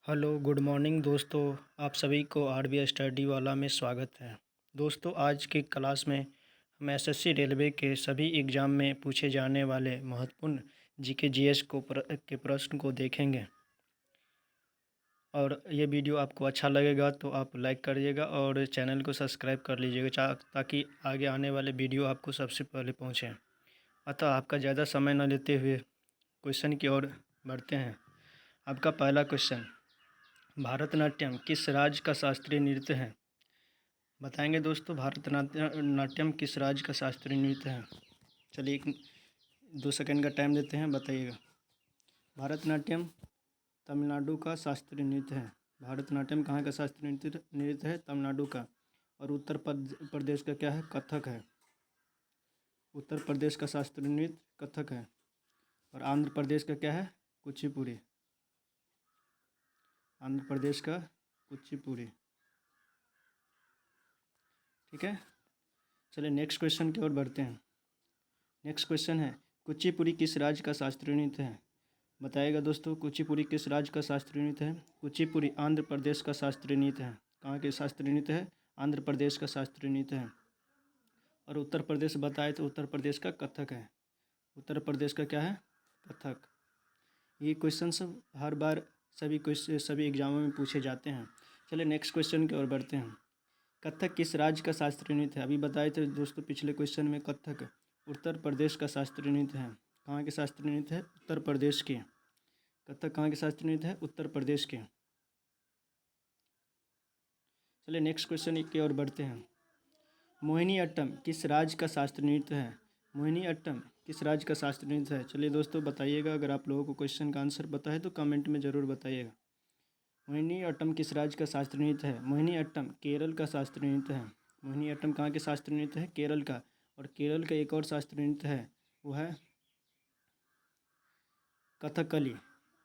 Hello good morning दोस्तों। आप सभी को आरबीआई स्टडी वाला में स्वागत है। दोस्तों आज की क्लास में हम एसएससी रेलवे के सभी एग्ज़ाम में पूछे जाने वाले महत्वपूर्ण जीके जीएस के प्रश्न को देखेंगे। और ये वीडियो आपको अच्छा लगेगा तो आप लाइक करिएगा और चैनल को सब्सक्राइब कर लीजिएगा ताकि आगे आने वाले वीडियो आपको सबसे पहले पहुँचें। अतः आपका ज़्यादा समय न लेते हुए क्वेश्चन की ओर बढ़ते हैं। आपका पहला क्वेश्चन, भारतनाट्यम किस राज्य का शास्त्रीय नृत्य है? बताएंगे दोस्तों, भारतनाट्यम किस राज्य का शास्त्रीय नृत्य है? चलिए 2 सेकंड का टाइम देते हैं, बताइएगा। भारतनाट्यम तमिलनाडु का शास्त्रीय नृत्य है। भारतनाट्यम कहाँ का शास्त्रीय नृत्य है? तमिलनाडु का। और उत्तर प्रदेश का क्या है? कथक है। उत्तर प्रदेश का शास्त्रीय नृत्य कथक है। और आंध्र प्रदेश का क्या है? कुचिपुड़ी। आंध्र प्रदेश का कुचिपुड़ी। ठीक है, चलिए नेक्स्ट क्वेश्चन की ओर बढ़ते हैं। नेक्स्ट क्वेश्चन है, कुचिपुड़ी किस राज्य का शास्त्रीय नृत्य है? बताइएगा दोस्तों, कुचिपुड़ी किस राज्य का शास्त्रीय नृत्य है? कुचिपुड़ी आंध्र प्रदेश का शास्त्रीय नृत्य है। कहाँ के शास्त्रीय नृत्य है? आंध्र प्रदेश का शास्त्रीय नृत्य है। और उत्तर प्रदेश बताए तो उत्तर प्रदेश का कथक है। उत्तर प्रदेश का क्या है? कथक। ये क्वेश्चन सब हर बार सभी एग्जामों में पूछे जाते हैं। चलिए नेक्स्ट क्वेश्चन की ओर बढ़ते हैं। कथक किस राज्य का शास्त्रीय नृत्य है? अभी बताए थे दोस्तों पिछले क्वेश्चन में, कथक उत्तर प्रदेश का शास्त्रीय नृत्य है। कहाँ के शास्त्रीय नृत्य है? उत्तर प्रदेश के। कथक कहाँ के शास्त्रीय नृत्य है? उत्तर प्रदेश के। चलिए नेक्स्ट क्वेश्चन की ओर बढ़ते हैं। मोहिनी अट्टम किस राज्य का शास्त्रीय नृत्य है? मोहिनी अट्टम किस राज्य का शास्त्रीय नृत्य है? चलिए दोस्तों बताइएगा, अगर आप लोगों को क्वेश्चन का आंसर पता है तो कमेंट में ज़रूर बताइएगा। मोहिनी अट्टम किस राज्य का शास्त्रीय नृत्य है? मोहिनी अट्टम केरल का शास्त्रीय नृत्य है। मोहिनी अट्टम कहाँ के शास्त्रीय नृत्य है? केरल का। और केरल का एक और शास्त्रीय नृत्य है, वो है कथकली।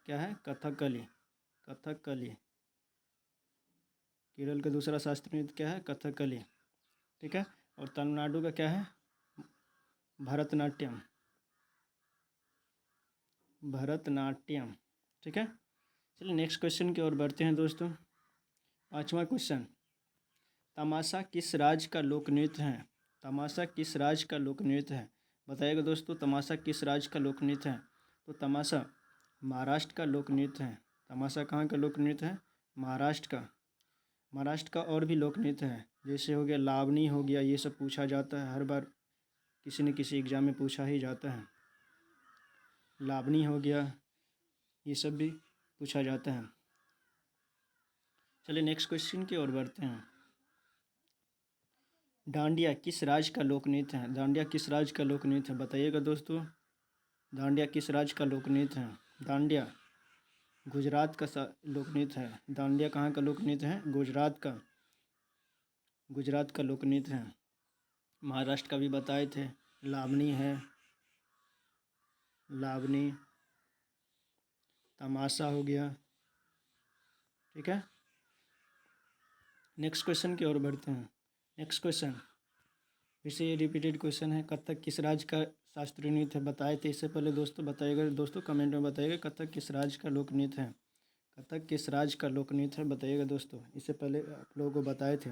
क्या है? कथकली। कथकली। केरल का दूसरा शास्त्रीय नृत्य क्या है? कथकली। ठीक है, और तमिलनाडु का क्या है? भरतनाट्यम। भरतनाट्यम। ठीक है, चलिए नेक्स्ट क्वेश्चन की ओर बढ़ते हैं दोस्तों। पांचवा क्वेश्चन, तमाशा किस राज्य का लोक नृत्य है? तमाशा किस राज्य का लोक नृत्य है? बताइएगा दोस्तों, तमाशा किस राज्य का लोक नृत्य है? तो तमाशा महाराष्ट्र का लोक नृत्य है। तमाशा कहाँ का लोक नृत्य है? महाराष्ट्र का। महाराष्ट्र का और भी लोक नृत्य है, जैसे हो गया लावनी हो गया, ये सब पूछा जाता है हर बार, किसी न किसी एग्जाम में पूछा ही जाता है। लावनी हो गया, ये सब भी पूछा जाता है। चलिए नेक्स्ट क्वेश्चन की ओर बढ़ते हैं। डांडिया किस राज्य का लोक नृत्य है? डांडिया किस राज्य का लोक नृत्य है? बताइएगा दोस्तों, डांडिया किस राज्य का लोक नृत्य है? डांडिया गुजरात का लोक नृत्य है। डांडिया कहाँ का लोक नृत्य है? गुजरात का। गुजरात का लोक नृत्य है। महाराष्ट्र का भी बताए थे, लावनी है, लावनी। तमाशा हो गया। ठीक है, नेक्स्ट क्वेश्चन की ओर बढ़ते हैं। नेक्स्ट क्वेश्चन फिर से ये रिपीटेड क्वेश्चन है, कथक किस राज्य का शास्त्रीय नृत्य है? बताए थे इससे पहले दोस्तों, बताइएगा दोस्तों, कमेंट में बताइएगा कथक किस राज्य का लोक नृत्य है? कथक किस राज्य का लोक नृत्य है? बताइएगा दोस्तों, इससे पहले आप लोगों को बताए थे।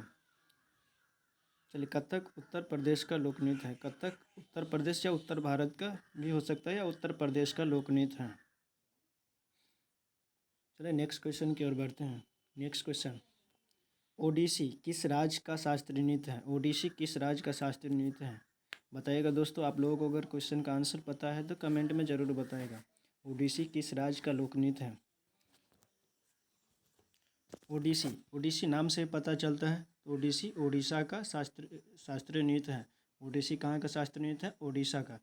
चलिए, कथक उत्तर प्रदेश का लोक नृत्य है। कथक उत्तर प्रदेश या उत्तर भारत का भी हो सकता है, या उत्तर प्रदेश का लोक नृत्य है। चलिए नेक्स्ट क्वेश्चन की ओर बढ़ते हैं। नेक्स्ट क्वेश्चन, ओडिसी किस राज्य का शास्त्रीय नृत्य है? ओडिसी किस राज्य का शास्त्रीय नृत्य है? बताइएगा दोस्तों, आप लोगों को अगर क्वेश्चन का आंसर पता है तो कमेंट में ज़रूर बताइएगा। ओडिसी किस राज्य का लोक नृत्य है? ओडिसी, ओडिसी नाम से पता चलता है तो ओडिसी ओडिशा का शास्त्रीय नृत्य है। ओडिसी कहाँ का शास्त्रीय नृत्य है? ओडिशा का।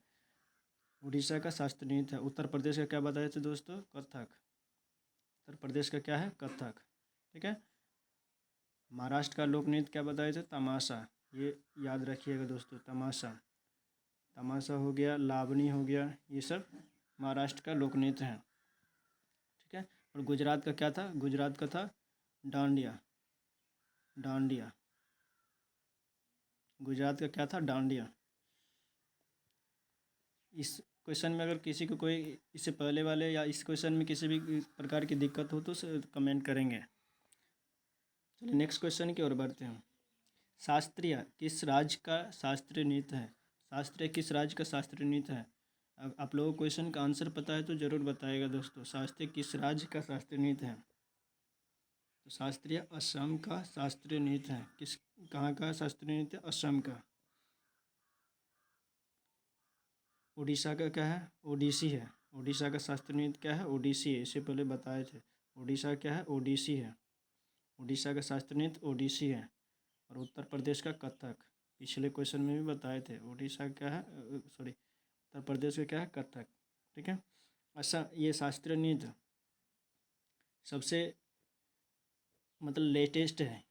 उड़ीसा का शास्त्रीय नृत्य है। उत्तर प्रदेश का क्या बताए थे दोस्तों? कथक। उत्तर प्रदेश का क्या है? कथक। ठीक है, महाराष्ट्र का लोक नृत्य क्या बताए थे? तमाशा। ये याद रखिएगा दोस्तों, तमाशा। तमाशा हो गया, लावनी हो गया, ये सब महाराष्ट्र का लोक नृत्य है। ठीक है, और गुजरात का क्या था? गुजरात का था डांडिया। डांडिया। गुजरात का क्या था? डांडिया। इस क्वेश्चन में अगर किसी को कोई इससे पहले वाले या इस क्वेश्चन में किसी भी प्रकार की दिक्कत हो तो कमेंट करेंगे। चलिए नेक्स्ट क्वेश्चन की ओर बढ़ते हैं। शास्त्रीय किस राज्य का शास्त्रीय नृत्य है? शास्त्रीय किस राज्य का शास्त्रीय नृत्य है? अब आप लोगों को क्वेश्चन का आंसर पता है तो ज़रूर बताइएगा दोस्तों। शास्त्रीय किस राज्य का शास्त्रीय नृत्य है? तो शास्त्रीय असम का शास्त्रीय नृत्य है। किस कहाँ का शास्त्रीय नृत्य? असम का। उड़ीसा का क्या है? ओडिसी है। उड़ीसा का शास्त्रीय नृत्य क्या है? ओडिसी है। इससे पहले बताए थे। उड़ीसा क्या है? ओडिसी है। उड़ीसा का शास्त्रीय नृत्य ओडिसी है। और उत्तर प्रदेश का कथक। पिछले क्वेश्चन में भी बताए थे। उड़ीसा क्या है? सॉरी, उत्तर प्रदेश का क्या है? कथक। ठीक है। अच्छा, ये शास्त्रीय नृत्य सबसे मतलब लेटेस्ट है।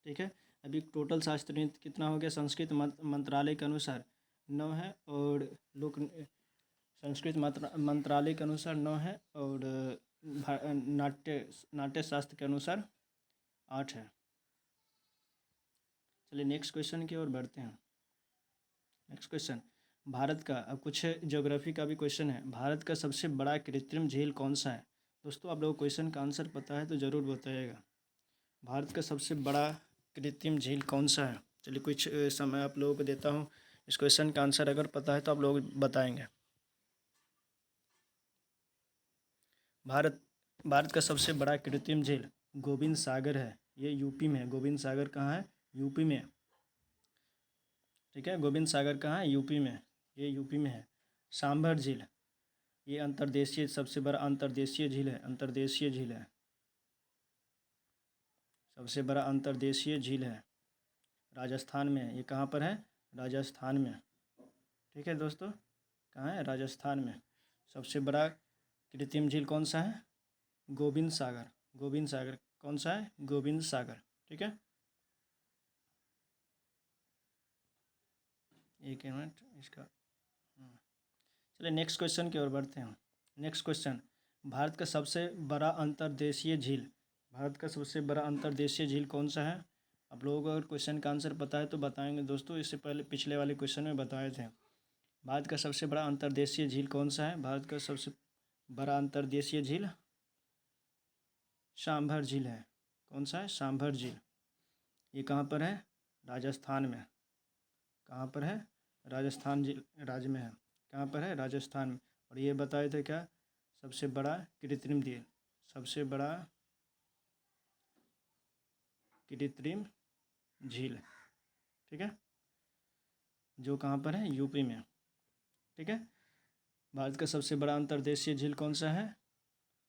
ठीक है। अभी टोटल शास्त्रीय नृत्य कितना हो गया? संस्कृत मंत्रालय के अनुसार 9 है और लोक संस्कृत मंत्रालय के अनुसार 9 है और नाट्य शास्त्र के अनुसार 8 है। चलिए नेक्स्ट क्वेश्चन की ओर बढ़ते हैं। नेक्स्ट क्वेश्चन, भारत का, अब कुछ ज्योग्राफी का भी क्वेश्चन है। भारत का सबसे बड़ा कृत्रिम झील कौन सा है? दोस्तों आप लोगों को क्वेश्चन का आंसर पता है तो ज़रूर बताइएगा। भारत का सबसे बड़ा कृत्रिम झील कौन सा है? चलिए कुछ समय आप लोगों को देता हूँ। इस क्वेश्चन का आंसर अगर पता है तो आप लोग बताएंगे। भारत का सबसे बड़ा कृत्रिम झील गोविंद सागर है। ये यूपी में है। गोविंद सागर कहाँ है? यूपी में। ठीक है। गोविंद सागर कहाँ है? यूपी में। ये यूपी में है। सांभर झील, ये अंतर्देशीय सबसे बड़ा अंतर्देशीय झील है। अंतर्देशीय झील है, सबसे बड़ा अंतर्देशीय झील है। राजस्थान में है। ये कहाँ पर है? राजस्थान में। ठीक है दोस्तों, कहाँ है? राजस्थान में। सबसे बड़ा कृत्रिम झील कौन सा है? गोविंद सागर। गोविंद सागर कौन सा है? गोविंद सागर। ठीक है। एक मिनट इसका। चलिए नेक्स्ट क्वेश्चन की ओर बढ़ते हैं। नेक्स्ट क्वेश्चन, भारत का सबसे बड़ा अंतर्देशीय झील, भारत का सबसे बड़ा अंतर्देशीय झील कौन सा है? आप लोगों को अगर क्वेश्चन का आंसर पता है तो बताएंगे दोस्तों। इससे पहले पिछले वाले क्वेश्चन में बताए थे। भारत का सबसे बड़ा अंतर्देशीय झील कौन सा है? भारत का सबसे बड़ा अंतर्देशीय झील सांभर झील है। कौन सा है? सांभर झील। ये कहाँ पर है? राजस्थान में। कहाँ पर है? राजस्थान राज्य में है। कहाँ पर है? राजस्थान में। और ये बताए थे क्या? सबसे बड़ा कृत्रिम झील, सबसे बड़ा कृत्रिम झील। ठीक है। जो कहाँ पर है? यूपी में। ठीक है। भारत का सबसे बड़ा अंतर्देशीय झील कौन सा है?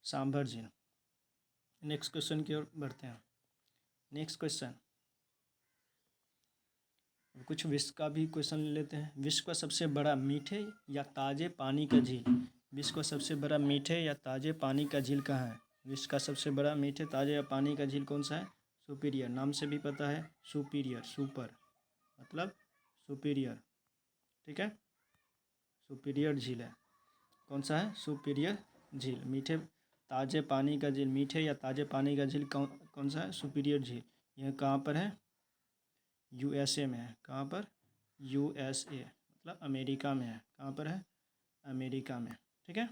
सांभर झील। नेक्स्ट क्वेश्चन की ओर बढ़ते हैं। नेक्स्ट क्वेश्चन, कुछ विश्व का भी क्वेश्चन ले लेते हैं। विश्व का सबसे बड़ा मीठे या ताज़े पानी का झील, विश्व का सबसे बड़ा मीठे या ताज़े पानी का झील कहाँ है? विश्व का सबसे बड़ा मीठे ताज़े या पानी का झील कौन सा है? सुपीरियर, नाम से भी पता है। सुपीरियर, सुपर मतलब सुपीरियर। ठीक है। सुपीरियर झील है। कौन सा है? सुपीरियर झील। मीठे ताज़े पानी का झील, मीठे या ताज़े पानी का झील कौन सा है? सुपीरियर झील। यह कहाँ पर है? यूएसए में है। कहाँ पर? यूएसए मतलब अमेरिका में है। कहाँ पर है? अमेरिका में। ठीक है।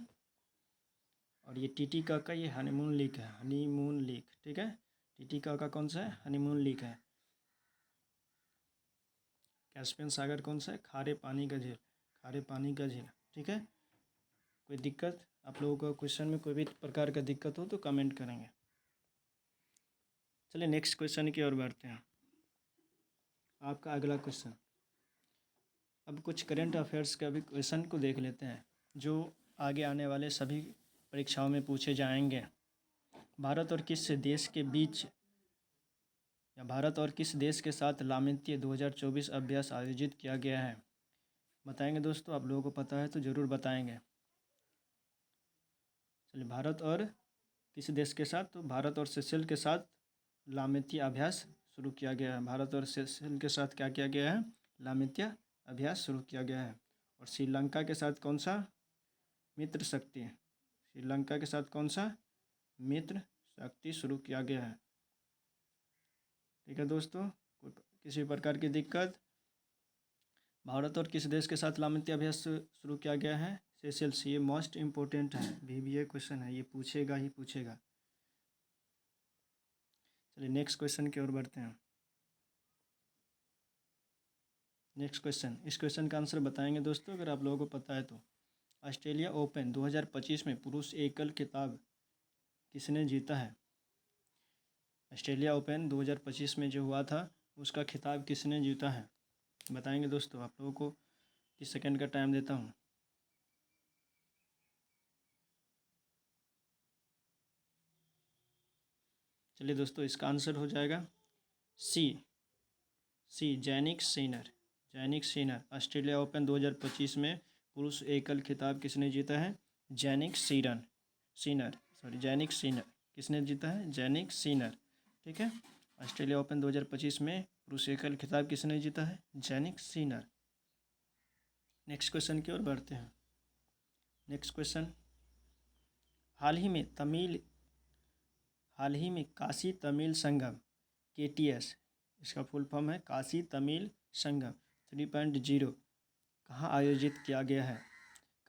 और ये टीटीका का ये हनीमून लेक है। Honeymoon lake. ठीक है। टीटीका का कौन सा है? हनीमून लेक है। कैस्पियन सागर कौन सा है? खारे पानी का झील। खारे पानी का झील। ठीक है। कोई दिक्कत आप लोगों को क्वेश्चन में कोई भी प्रकार का दिक्कत हो तो कमेंट करेंगे। चलिए नेक्स्ट क्वेश्चन की ओर बढ़ते हैं। आपका अगला क्वेश्चन, अब कुछ करंट अफेयर्स का भी क्वेश्चन को देख लेते हैं जो आगे आने वाले सभी परीक्षाओं में पूछे जाएंगे। भारत और किस देश के बीच या भारत और किस देश के साथ लामित्य 2024 अभ्यास आयोजित किया गया है? बताएंगे दोस्तों। आप लोगों को पता है तो ज़रूर बताएंगे। चलिए, भारत और किस देश के साथ? तो भारत और सेशेल्स के साथ लामित्य अभ्यास शुरू किया गया है। भारत और सेशेल्स के साथ क्या किया गया है? लामित्य अभ्यास शुरू किया गया है। और श्रीलंका के साथ कौन सा? मित्र शक्ति। श्रीलंका के साथ कौन सा? मित्र शक्ति शुरू किया गया है। ठीक है दोस्तों, किसी प्रकार की दिक्कत? भारत और किस देश के साथ लामित्य अभ्यास शुरू किया गया है? सेशल्स, ये मोस्ट इम्पोर्टेंट है, VBA क्वेश्चन है, ये पूछेगा ही पूछेगा। चलिए नेक्स्ट क्वेश्चन की ओर बढ़ते हैं। नेक्स्ट क्वेश्चन, इस क्वेश्चन का आंसर बताएंगे दोस्तों अगर आप लोगों को पता है तो। ऑस्ट्रेलिया ओपन 2025 में पुरुष एकल खिताब किसने जीता है? ऑस्ट्रेलिया ओपन 2025 में जो हुआ था उसका खिताब किसने जीता है? बताएंगे दोस्तों। आप लोगों को 30 सेकेंड का टाइम देता हूँ। चलिए दोस्तों, इसका आंसर हो जाएगा C Jannik Sinner. Jannik Sinner. Australia open 2025 में पुरुष एकल खिताब किसने जीता है? Jannik Sinner. किसने जीता है? Jannik Sinner. ठीक है। ऑस्ट्रेलिया ओपन 2025 में पुरुष एकल खिताब किसने जीता है? Jannik Sinner. नेक्स्ट क्वेश्चन की ओर बढ़ते हैं। नेक्स्ट क्वेश्चन, हाल ही में काशी तमिल संगम KTS, इसका फुल फॉर्म है काशी तमिल संगम 3.0 कहाँ आयोजित किया गया है?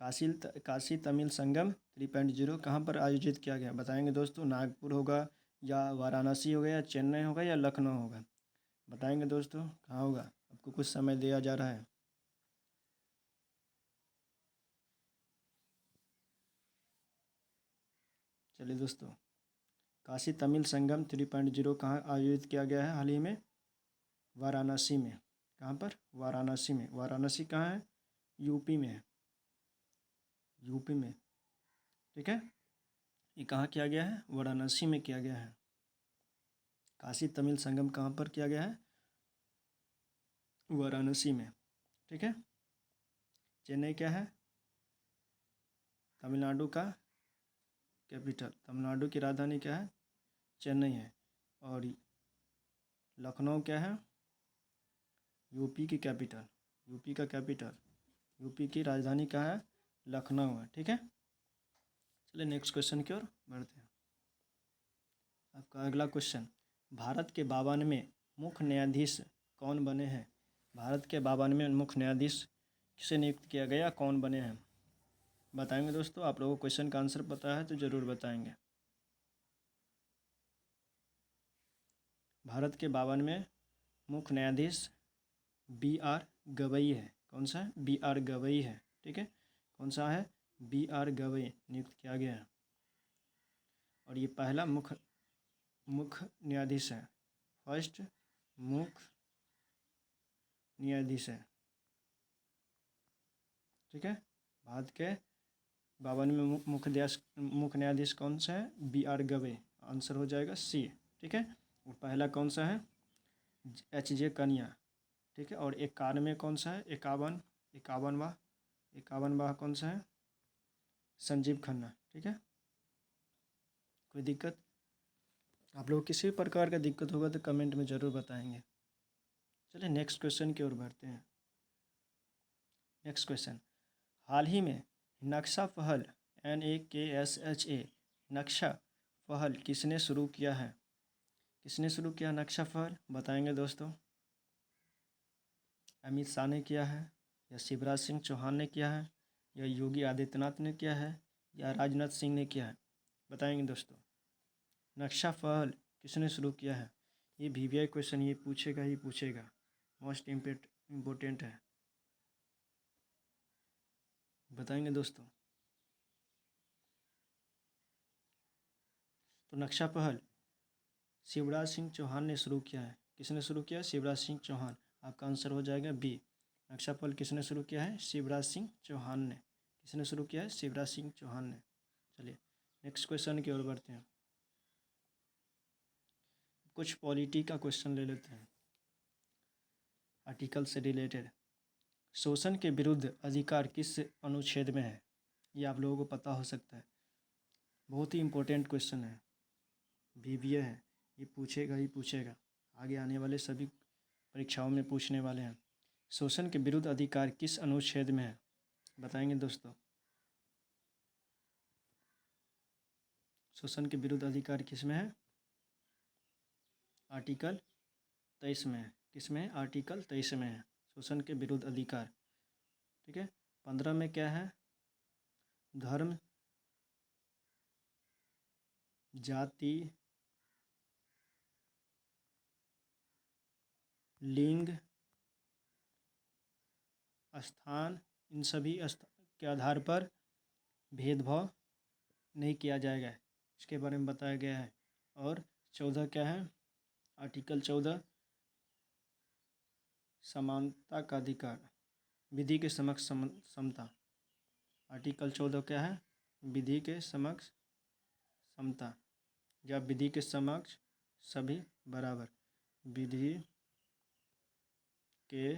काशी तमिल संगम 3.0 कहाँ पर आयोजित किया गया? बताएंगे दोस्तों। नागपुर होगा या वाराणसी होगा या चेन्नई होगा या लखनऊ होगा? बताएंगे दोस्तों कहाँ होगा। आपको कुछ समय दिया जा रहा है। चलिए दोस्तों, काशी तमिल संगम 3.0 कहाँ आयोजित किया गया है हाल ही में? वाराणसी में। कहाँ पर? वाराणसी में। वाराणसी कहाँ है? यूपी में है। यूपी में। ठीक है। ये कहाँ किया गया है? वाराणसी में किया गया है। काशी तमिल संगम कहाँ पर किया गया है? वाराणसी में। ठीक है। चेन्नई क्या है? तमिलनाडु का कैपिटल। तमिलनाडु की राजधानी क्या है? चेन्नई है। और लखनऊ क्या है? यूपी की कैपिटल। यूपी का कैपिटल। यूपी की राजधानी क्या है? लखनऊ है। ठीक है। चलिए नेक्स्ट क्वेश्चन की ओर बढ़ते हैं। आपका अगला क्वेश्चन, भारत के 52वें मुख्य न्यायाधीश कौन बने हैं? भारत के 52वें मुख्य न्यायाधीश किसे नियुक्त किया गया, कौन बने हैं? बताएंगे दोस्तों। आप लोगों को क्वेश्चन का आंसर पता है तो ज़रूर बताएंगे। भारत के 52वें मुख्य न्यायाधीश BR गवई है। कौन सा है? BR गवई है। ठीक है। कौन सा है? BR गवई नियुक्त किया गया है। और ये पहला मुख्य न्यायाधीश है। फर्स्ट मुख्य न्यायाधीश है। ठीक है। भारत के 52वें मुख्य न्यायाधीश कौन सा है? BR गवई। आंसर हो जाएगा C। ठीक है। और पहला कौन सा है? HJ कनिया। ठीक है। और 91 कौन सा है? 51वां कौन सा है? संजीव खन्ना। ठीक है। कोई दिक्कत? आप लोग किसी भी प्रकार का दिक्कत होगा तो कमेंट में ज़रूर बताएंगे। चलिए नेक्स्ट क्वेश्चन की ओर बढ़ते हैं। नेक्स्ट क्वेश्चन, हाल ही में नक्शा पहल NAKSHA नक्शा पहल किसने शुरू किया है? किसने शुरू किया नक्शा पहल? बताएंगे दोस्तों। अमित शाह ने किया है या शिवराज सिंह चौहान ने किया है या योगी आदित्यनाथ ने किया है या राजनाथ सिंह ने किया है? बताएंगे दोस्तों। नक्शा पहल किसने शुरू किया है? ये VBI क्वेश्चन ये पूछेगा ही पूछेगा, मोस्ट इम्पोर्टेंट है। बताएंगे दोस्तों। तो नक्शा पहल शिवराज सिंह चौहान ने शुरू किया है। किसने शुरू किया? शिवराज सिंह चौहान। आपका आंसर हो जाएगा B। नक्शा पहल किसने शुरू किया है? शिवराज सिंह चौहान ने। किसने शुरू किया है? शिवराज सिंह चौहान ने। चलिए नेक्स्ट क्वेश्चन की ओर बढ़ते हैं। कुछ पॉलिटी का क्वेश्चन ले लेते हैं आर्टिकल से रिलेटेड। शोषण के विरुद्ध अधिकार किस अनुच्छेद में है? ये आप लोगों को पता हो सकता है। बहुत ही इम्पोर्टेंट क्वेश्चन है, VBA है, ये पूछेगा ही पूछेगा। आगे आने वाले सभी परीक्षाओं में पूछने वाले हैं। शोषण के विरुद्ध अधिकार किस अनुच्छेद में है? बताएंगे दोस्तों। शोषण के विरुद्ध अधिकार किस में है? आर्टिकल 23 में है। किस में है? आर्टिकल 23 में है शोषण के विरुद्ध अधिकार। ठीक है। 15 में क्या है? धर्म, जाति, लिंग, स्थान, इन सभी के आधार पर भेदभाव नहीं किया जाएगा, इसके बारे में बताया गया है। और 14 क्या है? आर्टिकल 14 समानता का अधिकार, विधि के समक्ष समता। आर्टिकल 14 क्या है? विधि के समक्ष समता, या विधि के समक्ष सभी बराबर, विधि के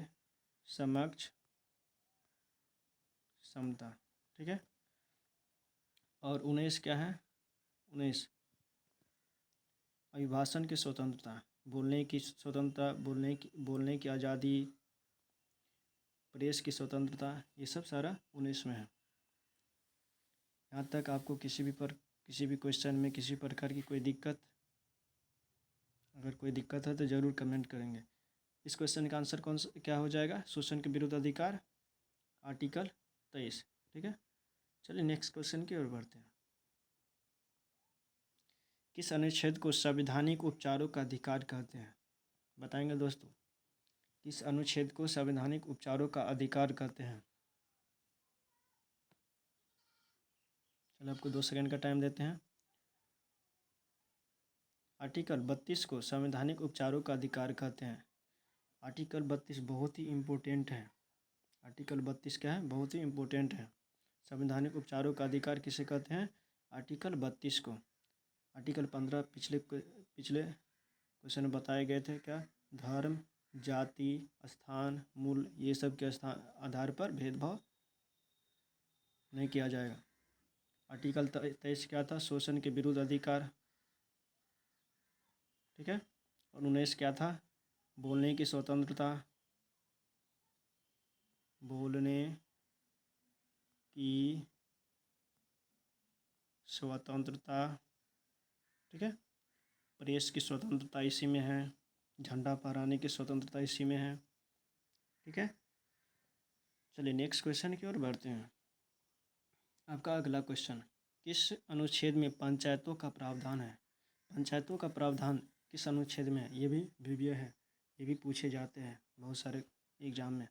समक्ष समता। ठीक है। और 19 क्या है? 19 अभिभाषण की स्वतंत्रता, बोलने की स्वतंत्रता, बोलने की आज़ादी, प्रेस की स्वतंत्रता, ये सब सारा 19 में है। यहाँ तक आपको किसी भी क्वेश्चन में किसी प्रकार की कोई दिक्कत, अगर कोई दिक्कत है तो ज़रूर कमेंट करेंगे। इस क्वेश्चन का आंसर क्या हो जाएगा? शोषण के विरुद्ध अधिकार, आर्टिकल 23। ठीक है। चलिए नेक्स्ट क्वेश्चन की ओर बढ़ते हैं। किस अनुच्छेद को संवैधानिक उपचारों का अधिकार कहते हैं? बताएंगे दोस्तों, किस अनुच्छेद को संवैधानिक उपचारों का अधिकार कहते हैं? चलो आपको 2 सेकंड का टाइम देते हैं। आर्टिकल 32 को संवैधानिक उपचारों का अधिकार कहते हैं। आर्टिकल 32 बहुत ही इम्पोर्टेंट है। आर्टिकल 32 क्या है? बहुत ही इम्पोर्टेंट है। संवैधानिक उपचारों का अधिकार किसे कहते हैं? आर्टिकल 32 को। आर्टिकल 15 पिछले क्वेश्चन में बताए गए थे, क्या? धर्म, जाति, स्थान, मूल, ये सब के आधार पर भेदभाव नहीं किया जाएगा। आर्टिकल 23 क्या था? शोषण के विरुद्ध अधिकार। ठीक है। और 19 क्या था? बोलने की स्वतंत्रता, बोलने की स्वतंत्रता। ठीक है। प्रेस की स्वतंत्रता इसी में है, झंडा फहराने की स्वतंत्रता इसी में है। ठीक है। चलिए नेक्स्ट क्वेश्चन की ओर बढ़ते हैं। आपका अगला क्वेश्चन, किस अनुच्छेद में पंचायतों का प्रावधान है? पंचायतों का प्रावधान किस अनुच्छेद में है? ये भी वीडियो है, ये भी पूछे जाते हैं बहुत सारे एग्जाम में।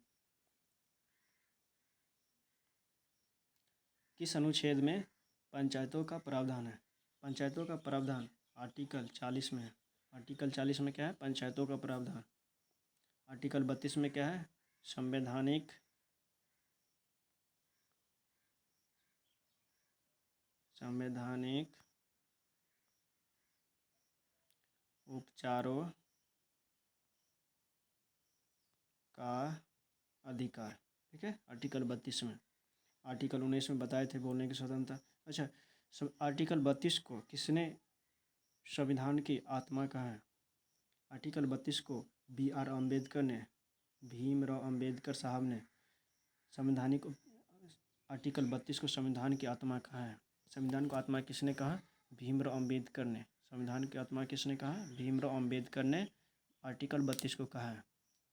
किस अनुच्छेद में पंचायतों का प्रावधान है? पंचायतों का प्रावधान आर्टिकल 40 में है। आर्टिकल 40 में क्या है? पंचायतों का प्रावधान। आर्टिकल 32 में क्या है? संवैधानिक उपचारों का अधिकार। ठीक है। आर्टिकल 32 में। आर्टिकल 19 में बताए थे बोलने की स्वतंत्रता। अच्छा, आर्टिकल 32 को किसने संविधान की आत्मा कहा है? आर्टिकल 32 को B.R. अम्बेडकर ने, भीमराव अम्बेडकर साहब ने संवैधानिक आर्टिकल 32 को संविधान की आत्मा कहा है। संविधान को आत्मा किसने कहा? भीमराव अम्बेडकर ने। संविधान की आत्मा किसने कहा? भीमराव अम्बेडकर ने आर्टिकल 32 को कहा है।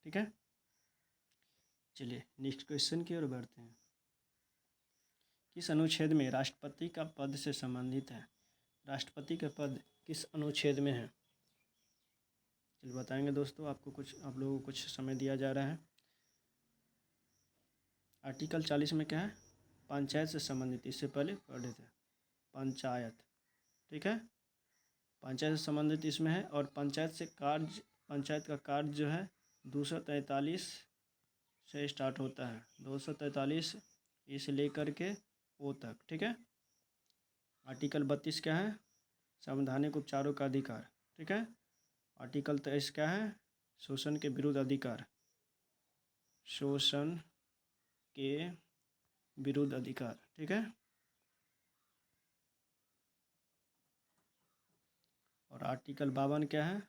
ठीक है। चलिए नेक्स्ट क्वेश्चन की ओर बढ़ते हैं। किस अनुच्छेद में राष्ट्रपति का पद से संबंधित है? राष्ट्रपति का पद किस अनुच्छेद में है? चलिए बताएंगे दोस्तों, आप लोगों को कुछ समय दिया जा रहा है। आर्टिकल 40 में क्या है? पंचायत से संबंधित, इससे पहले पढ़े थे पंचायत। ठीक है। पंचायत से संबंधित इसमें है। और पंचायत का कार्य जो है 243 से स्टार्ट होता है, 243 इसे लेकर के ओ तक। ठीक है। आर्टिकल 32 क्या है? संवैधानिक उपचारों का अधिकार। ठीक है। आर्टिकल 23 क्या है? शोषण के विरुद्ध अधिकार, शोषण के विरुद्ध अधिकार। ठीक है। और आर्टिकल 52 क्या है?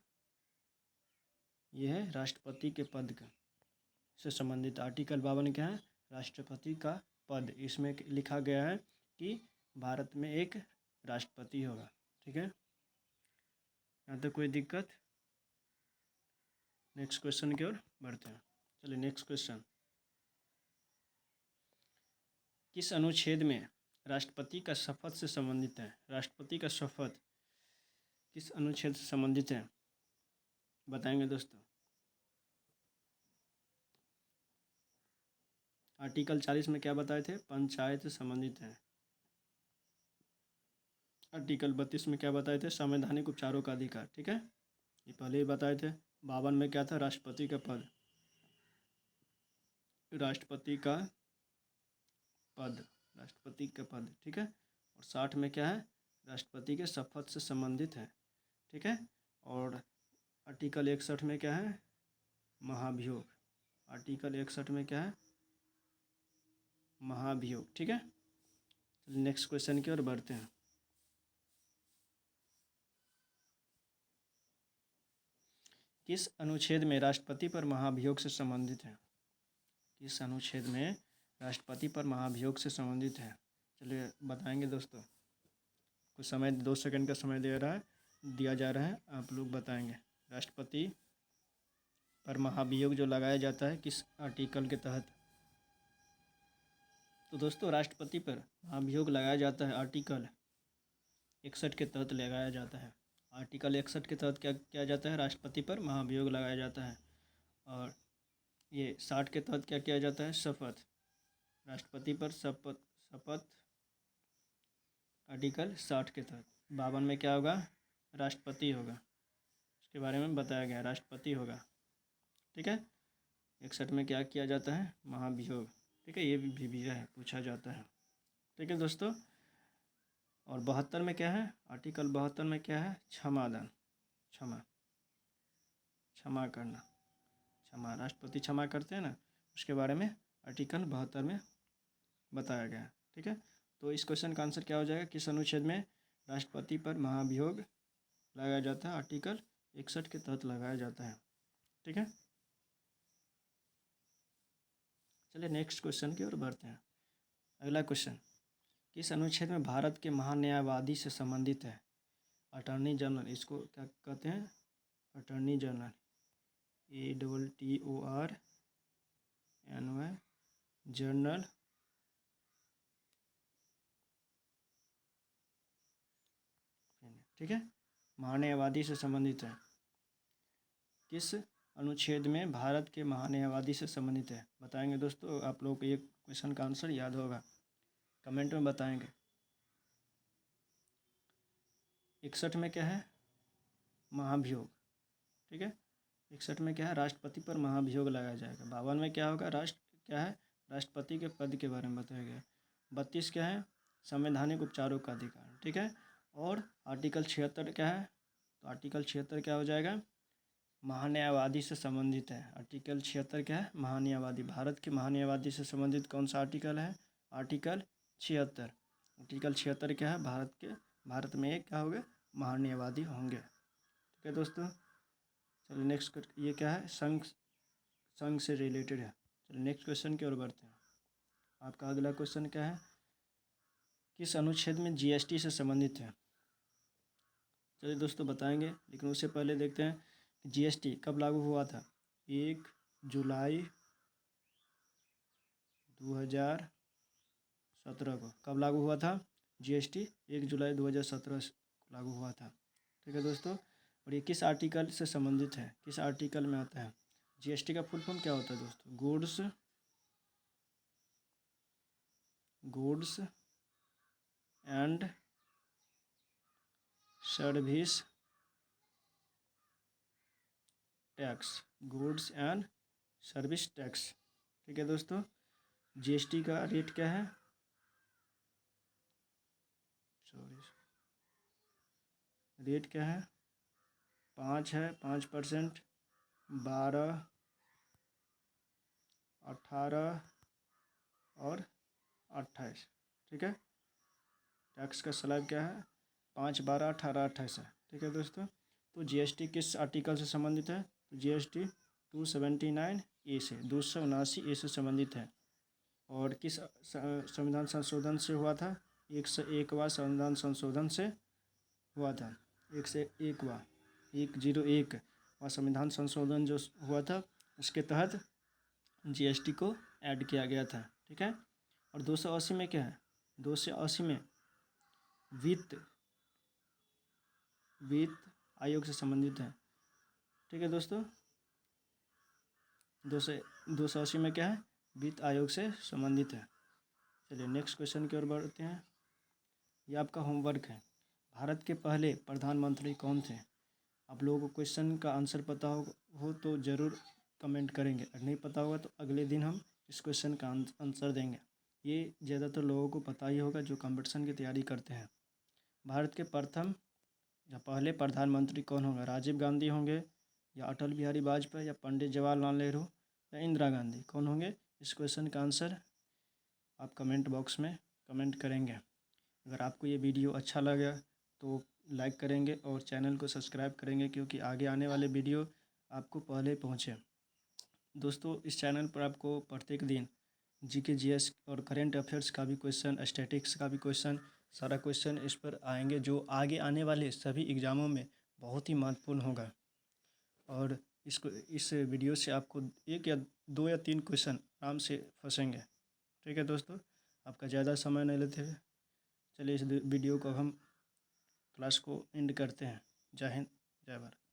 यह है राष्ट्रपति के पद का से संबंधित। आर्टिकल 52 क्या है? राष्ट्रपति का पद। इसमें लिखा गया है कि भारत में एक राष्ट्रपति होगा। ठीक है। यहाँ तक कोई दिक्कत? नेक्स्ट क्वेश्चन की ओर बढ़ते हैं। चलिए नेक्स्ट क्वेश्चन, किस अनुच्छेद में राष्ट्रपति का शपथ से संबंधित है। राष्ट्रपति का शपथ किस अनुच्छेद से संबंधित है, बताएंगे दोस्तों। आर्टिकल 40 में क्या बताए थे, पंचायत से संबंधित है। आर्टिकल 32 में क्या बताए थे, संवैधानिक उपचारों का अधिकार। ठीक है, ये पहले ही बताए थे। 52 में क्या था, राष्ट्रपति का पद, राष्ट्रपति का पद, राष्ट्रपति का पद। ठीक है, और 60 में क्या है, राष्ट्रपति के शपथ से संबंधित है। ठीक है, और आर्टिकल 61 में क्या है, महाभियोग। आर्टिकल 61 में क्या है, महाभियोग। ठीक है, चलिए नेक्स्ट क्वेश्चन की ओर बढ़ते हैं। किस अनुच्छेद में राष्ट्रपति पर महाभियोग से संबंधित है, किस अनुच्छेद में राष्ट्रपति पर महाभियोग से संबंधित है, चलिए बताएंगे दोस्तों। कुछ समय 2 सेकंड का समय दिया जा रहा है, आप लोग बताएंगे। राष्ट्रपति पर महाभियोग जो लगाया जाता है किस आर्टिकल के तहत, तो दोस्तों राष्ट्रपति पर महाभियोग लगाया जाता है आर्टिकल 61 के तहत लगाया जाता है। आर्टिकल 61 के तहत क्या किया जाता है, राष्ट्रपति पर महाभियोग लगाया जाता है। और ये 60 के तहत क्या किया जाता है, शपथ, राष्ट्रपति पर शपथ आर्टिकल 60 के तहत। 52 में क्या होगा, राष्ट्रपति होगा, इसके बारे में बताया गया, राष्ट्रपति होगा। ठीक है, 61 में क्या किया जाता है, महाभियोग। ठीक है, ये भी है, पूछा जाता है। ठीक है दोस्तों, और 72 में क्या है, आर्टिकल 72 में क्या है, क्षमादान, क्षमा करना, क्षमा, राष्ट्रपति क्षमा करते हैं ना, उसके बारे में आर्टिकल 72 में बताया गया है। ठीक है, तो इस क्वेश्चन का आंसर क्या हो जाएगा, किस अनुच्छेद में राष्ट्रपति पर महाभियोग लगाया जाता है, आर्टिकल 61 के तहत लगाया जाता है। ठीक है, चलिए नेक्स्ट क्वेश्चन की ओर बढ़ते हैं। अगला क्वेश्चन, किस अनुच्छेद में भारत के महान्यायवादी से संबंधित है, अटॉर्नी जनरल, इसको क्या कहते हैं, अटॉर्नी जनरल, ATTORNY जनरल। ठीक है, महान्यायवादी से संबंधित है, किस अनुच्छेद में भारत के महान्यायवादी से संबंधित है, बताएंगे दोस्तों। आप लोगों को ये क्वेश्चन का आंसर याद होगा, कमेंट में बताएंगे। 61 में क्या है, महाभियोग। ठीक है, 61 में क्या है, राष्ट्रपति पर महाभियोग लगाया जाएगा। 52 में क्या होगा, राष्ट्रपति के पद के बारे में बताया गया। 32 क्या है, संवैधानिक उपचारों का अधिकार। ठीक है, और आर्टिकल 76 क्या है, तो आर्टिकल 76 क्या हो जाएगा, महान्यायवादी से संबंधित है। आर्टिकल 76 क्या है, महान्यायवादी, भारत के महान्यायवादी से संबंधित कौन सा आर्टिकल है, आर्टिकल 76। आर्टिकल 76 क्या है, भारत में एक क्या होगा, महान्यायवादी होंगे। ठीक है दोस्तों, चलिए नेक्स्ट, ये क्या है, संघ से रिलेटेड है। चलिए नेक्स्ट क्वेश्चन की ओर बढ़ते हैं। आपका अगला क्वेश्चन क्या है, किस अनुच्छेद में GST से संबंधित है, चलिए दोस्तों बताएंगे, लेकिन उससे पहले देखते हैं कि GST कब लागू हुआ था। 1 जुलाई 2017 को कब लागू हुआ था, GST 1 जुलाई 2017 को लागू हुआ था। ठीक है दोस्तों, और ये किस आर्टिकल से संबंधित है, किस आर्टिकल में आता है। GST का फुल फॉर्म क्या होता है दोस्तों, goods and service tax, goods and service tax. ठीक है दोस्तों, GST का रेट क्या है, रेट क्या है, 5 है, 5%, 12, 18 और 28। ठीक है, टैक्स का स्लैब क्या है, 5, 12, 18, 28 है। ठीक है दोस्तों, तो GST किस आर्टिकल से संबंधित है, तो GST 279A से, 279A से संबंधित है। और किस संविधान संशोधन से हुआ था, 101वां संविधान संशोधन से हुआ था, 101वां संविधान संशोधन जो हुआ था, उसके तहत GST को ऐड किया गया था। ठीक है, और 280 में क्या है, 280 में वित्त आयोग से संबंधित है। ठीक है दोस्तों, 280 में क्या है, वित्त आयोग से संबंधित है। चलिए नेक्स्ट क्वेश्चन की ओर बढ़ते हैं। ये आपका होमवर्क है। भारत के पहले प्रधानमंत्री कौन थे? आप लोगों को क्वेश्चन का आंसर पता हो तो ज़रूर कमेंट करेंगे, अगर नहीं पता होगा तो अगले दिन हम इस क्वेश्चन का आंसर देंगे। ये ज़्यादातर लोगों को पता ही होगा जो कंपटीशन की तैयारी करते हैं। भारत के प्रथम या पहले प्रधानमंत्री कौन होंगे? राजीव गांधी होंगे या अटल बिहारी वाजपेयी या पंडित जवाहरलाल नेहरू या इंदिरा गांधी? कौन होंगे? इस क्वेश्चन का आंसर आप कमेंट बॉक्स में कमेंट करेंगे। अगर आपको ये वीडियो अच्छा लगा तो लाइक करेंगे और चैनल को सब्सक्राइब करेंगे, क्योंकि आगे आने वाले वीडियो आपको पहले पहुँचे। दोस्तों, इस चैनल पर आपको प्रत्येक दिन जीके जीएस और करेंट अफेयर्स का भी क्वेश्चन, स्टैटिक्स का भी क्वेश्चन, सारा क्वेश्चन इस पर आएंगे जो आगे आने वाले सभी एग्ज़ामों में बहुत ही महत्वपूर्ण होगा। और इस वीडियो से आपको 1 या 2 या 3 क्वेश्चन आराम से फंसेंगे। ठीक है दोस्तों, आपका ज़्यादा समय नहीं लेते हुए चलिए इस वीडियो को हम क्लास को एंड करते हैं। जय हिंद, जय भारत।